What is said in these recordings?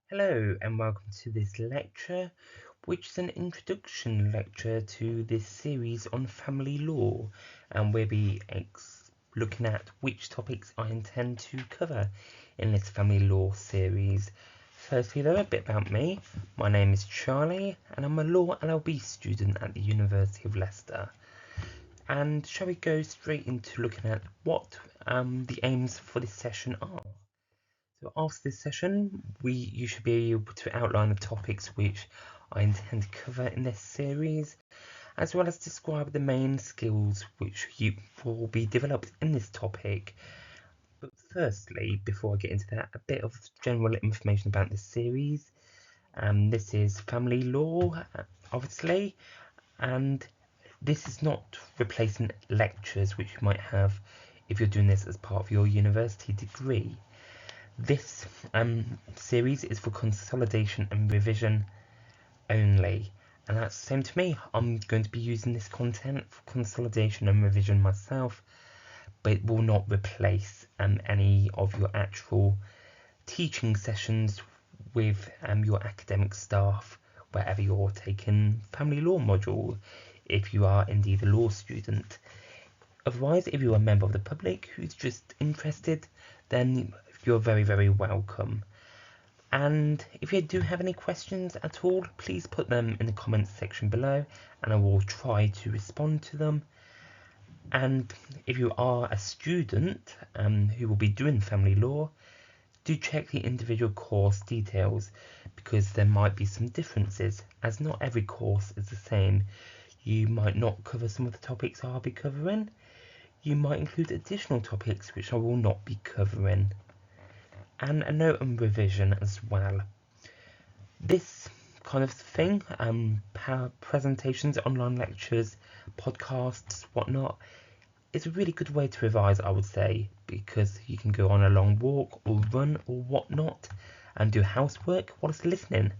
Hello and welcome to this lecture, which is an introduction lecture to this series on family law, and we'll be looking at which topics I intend to cover in this family law series. Firstly though, a bit about me. My name is Charlie and I'm a law LLB student at the University of Leicester. And shall we go straight into looking at what the aims for this session are? So after this session, you should be able to outline the topics which I intend to cover in this series, as well as describe the main skills which will be developed in this topic. But firstly, before I get into that, a bit of general information about this series. This is family law, obviously, and this is not replacing lectures which you might have if you're doing this as part of your university degree. This series is for consolidation and revision only, and that's the same to me. I'm going to be using this content for consolidation and revision myself, but it will not replace any of your actual teaching sessions with your academic staff wherever you're taking family law module, if you are indeed a law student. Otherwise, if you're a member of the public who's just interested, then you're very, very welcome. And if you do have any questions at all, please put them in the comments section below and I will try to respond to them. And if you are a student who will be doing family law, do check the individual course details because there might be some differences, as not every course is the same. You might not cover some of the topics I'll be covering. You might include additional topics which I will not be covering. And a note on revision as well. This kind of thing, power presentations, online lectures, podcasts, whatnot, is a really good way to revise, I would say, because you can go on a long walk or run or whatnot and do housework whilst listening,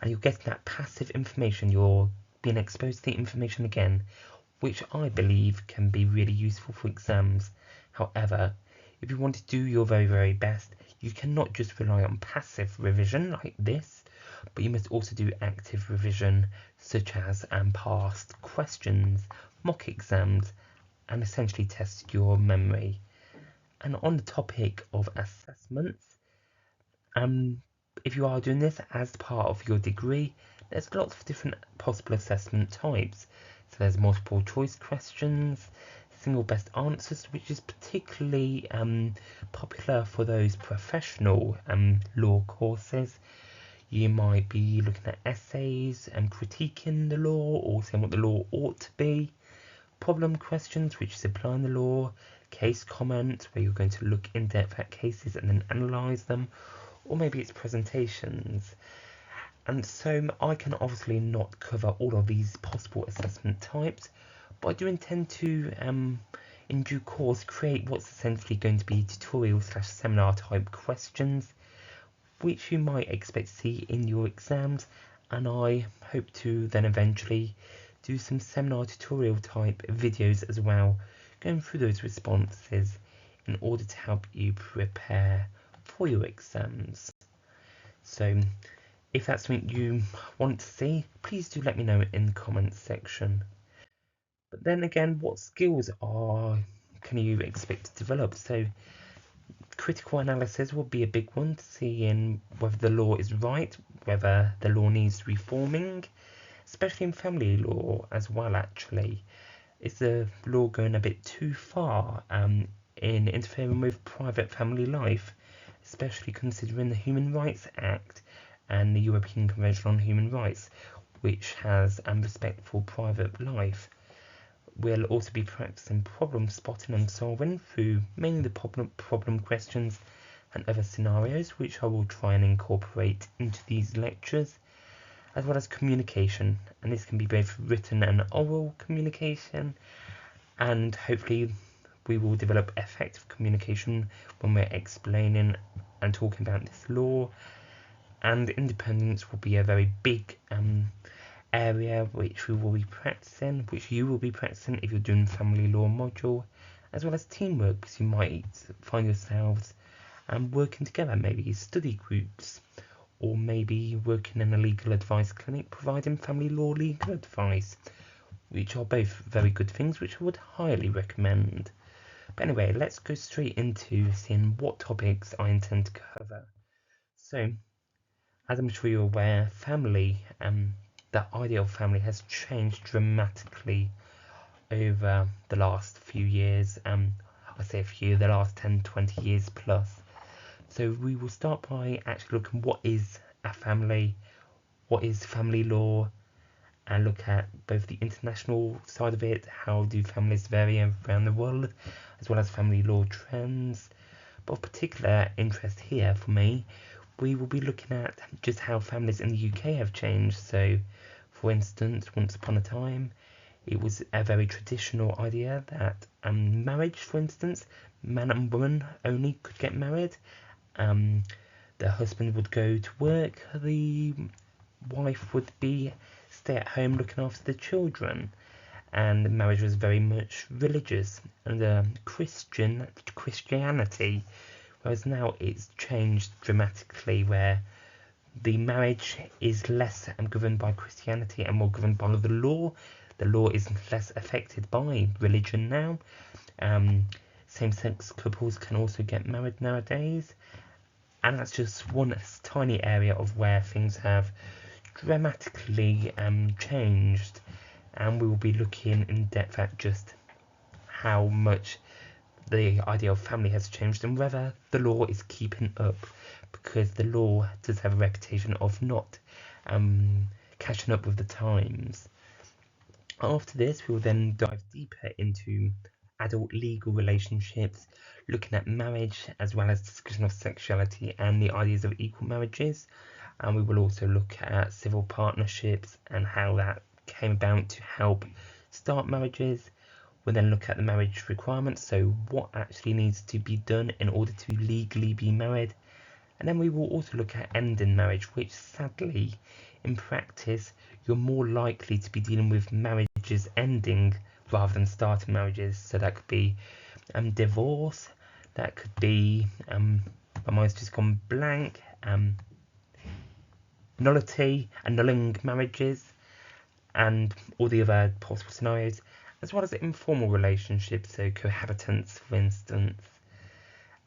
and you're getting that passive information. You're being exposed to the information again, which I believe can be really useful for exams. However, if you want to do your very, very best, you cannot just rely on passive revision like this, but you must also do active revision, such as past questions, mock exams, and essentially test your memory. And on the topic of assessments, if you are doing this as part of your degree, there's lots of different possible assessment types. So there's multiple choice questions, single best answers, which is particularly popular for those professional law courses. You might be looking at essays and critiquing the law or saying what the law ought to be. Problem questions, which is applying the law. Case comments, where you're going to look in depth at cases and then analyse them. Or maybe it's presentations. And so I can obviously not cover all of these possible assessment types, but I do intend to, in due course, create what's essentially going to be tutorial/seminar type questions, which you might expect to see in your exams, and I hope to then eventually do some seminar tutorial type videos as well, going through those responses in order to help you prepare for your exams. So if that's something you want to see, please do let me know in the comments section. But then again, what skills can you expect to develop? So critical analysis will be a big one, seeing whether the law is right, whether the law needs reforming, especially in family law as well actually. Is the law going a bit too far in interfering with private family life, especially considering the Human Rights Act and the European Convention on Human Rights, which has respect for private life? We'll also be practicing problem spotting and solving through mainly the problem questions and other scenarios, which I will try and incorporate into these lectures, as well as communication, and this can be both written and oral communication, and hopefully we will develop effective communication when we're explaining and talking about this law. And independence will be a very big area which we will be practicing, which you will be practicing if you're doing family law module, as well as teamwork, because you might find yourselves working together, maybe study groups or maybe working in a legal advice clinic providing family law legal advice, which are both very good things which I would highly recommend. But anyway, let's go straight into seeing what topics I intend to cover. So, as I'm sure you're aware, the idea of family has changed dramatically over the last few years. I say a few, the last 10, 20 years plus. So we will start by actually looking what is a family, what is family law, and look at both the international side of it, how do families vary around the world, as well as family law trends. But of particular interest here for me, we will be looking at just how families in the UK have changed. So, for instance, once upon a time, it was a very traditional idea that marriage, for instance, man and woman only could get married. The husband would go to work, the wife would be stay at home looking after the children, and marriage was very much religious and Christianity. Whereas now it's changed dramatically, where the marriage is less governed by Christianity and more governed by the law. The law is less affected by religion now. Same-sex couples can also get married nowadays, and that's just one tiny area of where things have dramatically changed. And we will be looking in depth at just how much the idea of family has changed and whether the law is keeping up, because the law does have a reputation of not catching up with the times. After this, we will then dive deeper into adult legal relationships, looking at marriage as well as discussion of sexuality and the ideas of equal marriages. And we will also look at civil partnerships and how that came about to help start marriages. We'll then look at the marriage requirements, so what actually needs to be done in order to legally be married. And then we will also look at ending marriage, which sadly, in practice, you're more likely to be dealing with marriages ending rather than starting marriages. So that could be divorce, that could be, my mind's just gone blank, nullity, annulling marriages, and all the other possible scenarios, as well as informal relationships, so cohabitants, for instance.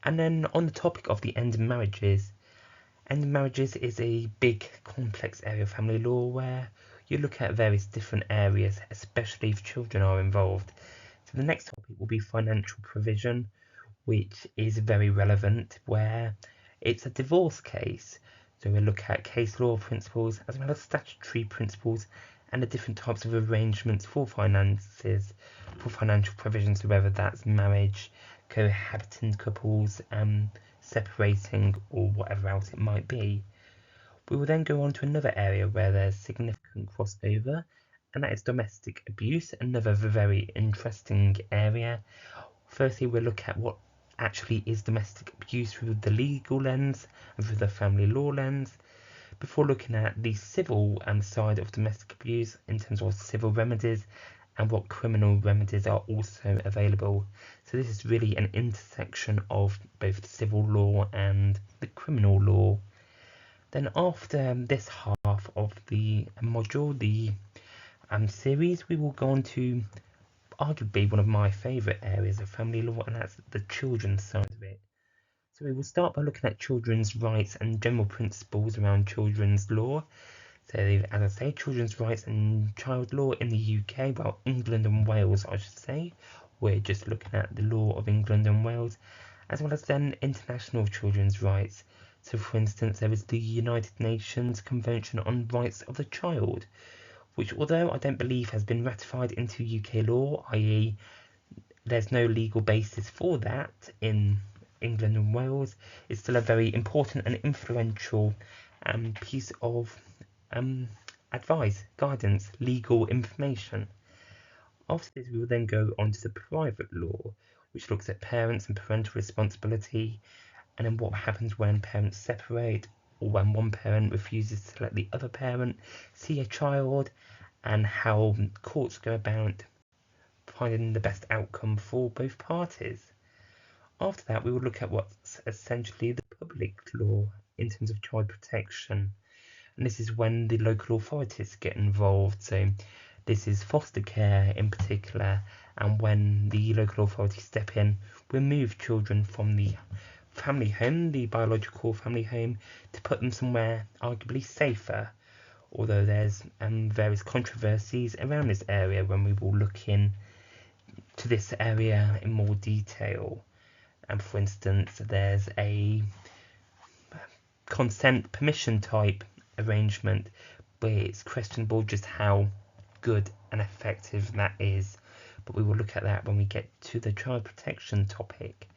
And then on the topic of the ending marriages is a big, complex area of family law where you look at various different areas, especially if children are involved. So the next topic will be financial provision, which is very relevant, where it's a divorce case. So we'll look at case law principles as well as statutory principles and the different types of arrangements for finances, for financial provisions, whether that's marriage, cohabiting couples, separating, or whatever else it might be. We will then go on to another area where there's significant crossover, and that is domestic abuse, another very interesting area. Firstly, we'll look at what actually is domestic abuse through the legal lens and through the family law lens, before looking at the civil side of domestic abuse in terms of civil remedies and what criminal remedies are also available. So this is really an intersection of both civil law and the criminal law. Then after this half of the module, the series, we will go on to arguably one of my favourite areas of family law, and that's the children's side of it. So we will start by looking at children's rights and general principles around children's law. So as I say, children's rights and child law in the UK, well, England and Wales I should say. We're just looking at the law of England and Wales, as well as then international children's rights. So for instance, there is the United Nations Convention on Rights of the Child, which although I don't believe has been ratified into UK law, i.e. there's no legal basis for that in England and Wales, is still a very important and influential piece of advice, guidance, legal information. After this, we will then go on to the private law, which looks at parents and parental responsibility, and then what happens when parents separate, or when one parent refuses to let the other parent see a child, and how courts go about finding the best outcome for both parties. After that, we will look at what's essentially the public law, in terms of child protection. And this is when the local authorities get involved. So this is foster care in particular, and when the local authorities step in, remove children from the family home, the biological family home, to put them somewhere arguably safer. Although there's various controversies around this area when we will look in to this area in more detail. And for instance, there's a consent permission type arrangement where it's questionable just how good and effective that is, but we will look at that when we get to the child protection topic.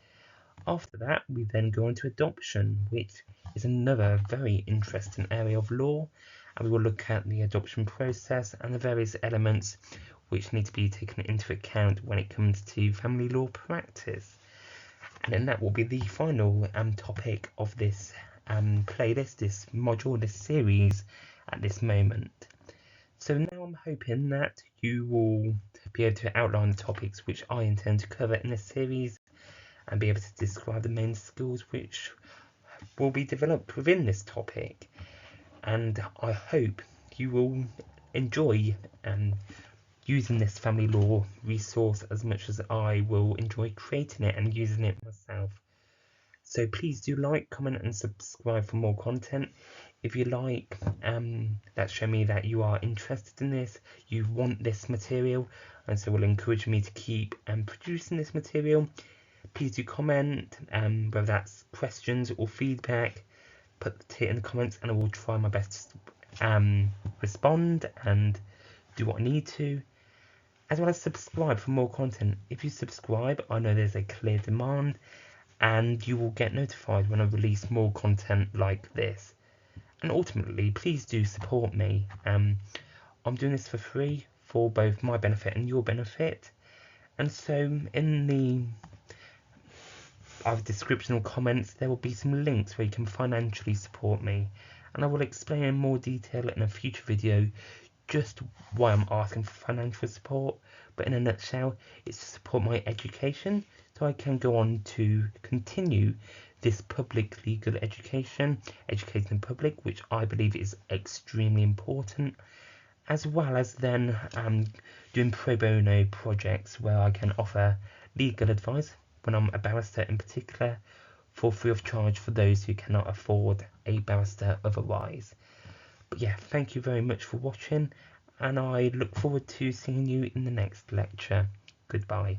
After that, we then go on to adoption, which is another very interesting area of law, and we will look at the adoption process and the various elements which need to be taken into account when it comes to family law practice. And then that will be the final topic of this playlist, this module, this series at this moment. So now I'm hoping that you will be able to outline the topics which I intend to cover in this series and be able to describe the main skills which will be developed within this topic. And I hope you will enjoy using this family law resource as much as I will enjoy creating it and using it myself. So please do like, comment and subscribe for more content. If you like, that show me that you are interested in this, you want this material, and so will encourage me to keep producing this material. Please do comment, whether that's questions or feedback, put it in the comments and I will try my best to respond and do what I need to, as well as subscribe for more content. If you subscribe, I know there's a clear demand and you will get notified when I release more content like this. And ultimately, please do support me. I'm doing this for free for both my benefit and your benefit, and so in the either description or comments there will be some links where you can financially support me, and I will explain in more detail in a future video just why I'm asking for financial support. But in a nutshell, it's to support my education so I can go on to continue this public legal education, educating the public, which I believe is extremely important, as well as then doing pro bono projects where I can offer legal advice when I'm a barrister in particular, for free of charge for those who cannot afford a barrister otherwise. But yeah, thank you very much for watching, and I look forward to seeing you in the next lecture. Goodbye.